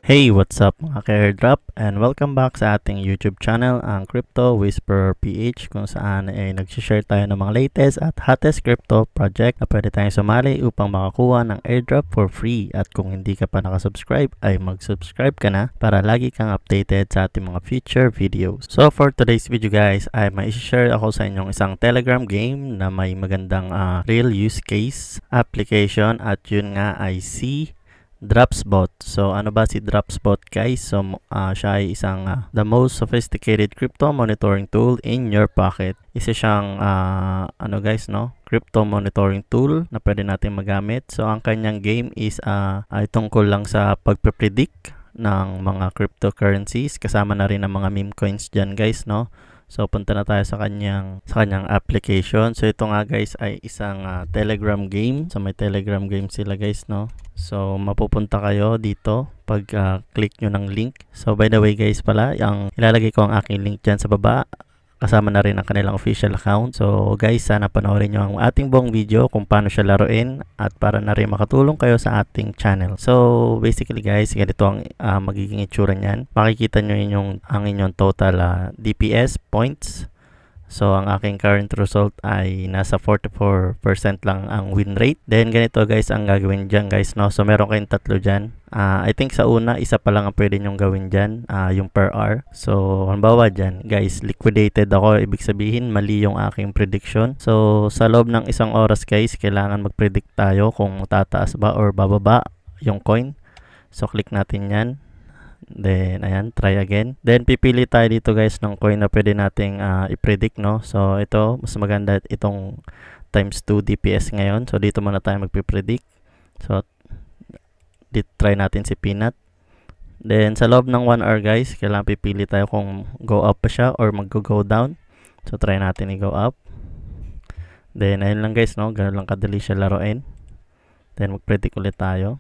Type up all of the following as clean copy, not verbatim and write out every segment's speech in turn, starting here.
Hey, what's up mga ka-airdrop, and welcome back sa ating YouTube channel, ang Crypto Whisperer PH, kung saan ay nag-share tayo ng mga latest at hottest crypto project na pwede tayong sumali upang makakuha ng airdrop for free. At kung hindi ka pa nakasubscribe ay mag-subscribe ka na para lagi kang updated sa ating mga future videos. So for today's video guys ay mai-share ako sa inyong isang Telegram game na may magandang real use case application, at yun nga ay si Dropsbot. So ano ba si Dropsbot guys? So siya ay isang the most sophisticated crypto monitoring tool in your pocket. Isa siyang crypto monitoring tool na pwede natin magamit. So ang kanyang game is ay tungkol lang sa pagpe-predict ng mga cryptocurrencies, kasama na rin ang mga meme coins diyan guys, no? So punta na tayo sa kanyang application. So ito nga guys ay isang Telegram game. So may Telegram game sila guys, no? So mapupunta kayo dito pag click nyo ng link. So by the way guys pala, ilalagay ko ang aking link dyan sa baba. Kasama na rin ang kanilang official account. So guys, sana panoorin nyo ang ating buong video kung paano siya laruin, at para na rin makatulong kayo sa ating channel. So basically guys, ganito ang magiging itsura niyan. Makikita nyo ang inyong total DPS points. So ang aking current result ay nasa 44% lang ang win rate. Then ganito guys ang gagawin dyan guys, no? So meron kayong tatlo dyan. I think sa una, isa pa lang ang pwede nyong gawin dyan, yung per hour. So halimbawa dyan guys, liquidated ako, ibig sabihin mali yung aking prediction. So sa loob ng isang oras guys, kailangan mag-predict tayo kung tataas ba or bababa yung coin. So click natin yan. Then ayan, try again. Then pipili tayo dito guys ng coin na pwede nating i-predict, no? So ito, mas maganda itong times 2 DPS ngayon. So dito muna tayo magpipredict. So dito try natin si Peanut. Then sa loob ng 1 hour guys, kailangan pipili tayo kung go up pa siya or mag-go down. So try natin i-go up. Then ayun lang guys, no? Ganun lang kadali siya laruin. Then mag-predict ulit tayo.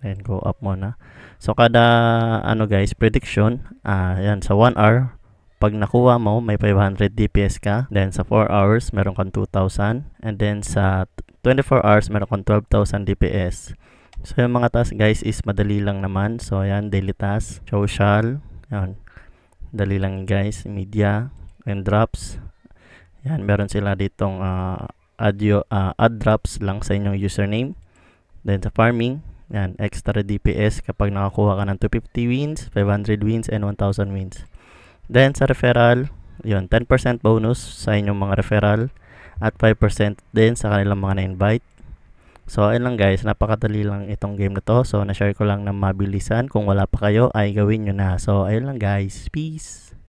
Then go up muna. So kada guys, prediction, yan sa 1 hour, pag nakuha mo may 500 DPS ka. Then sa 4 hours meron kang 2,000, and then sa 24 hours meron kang 12,000 DPS. So yung mga task guys is madali lang naman. So ayan, daily task, social, yan, dali lang guys, media, and drops. Yan, meron sila ditong add drops lang sa inyong username. Then sa farming, yan, extra DPS kapag nakakuha ka ng 250 wins, 500 wins, and 1,000 wins. Then sa referral, yun, 10% bonus sa inyong mga referral, at 5% din sa kanilang mga na-invite. So ayun lang guys, napakadali lang itong game na to. So na-share ko lang na mabilisan. Kung wala pa kayo ay gawin nyo na. So ayun lang guys, peace!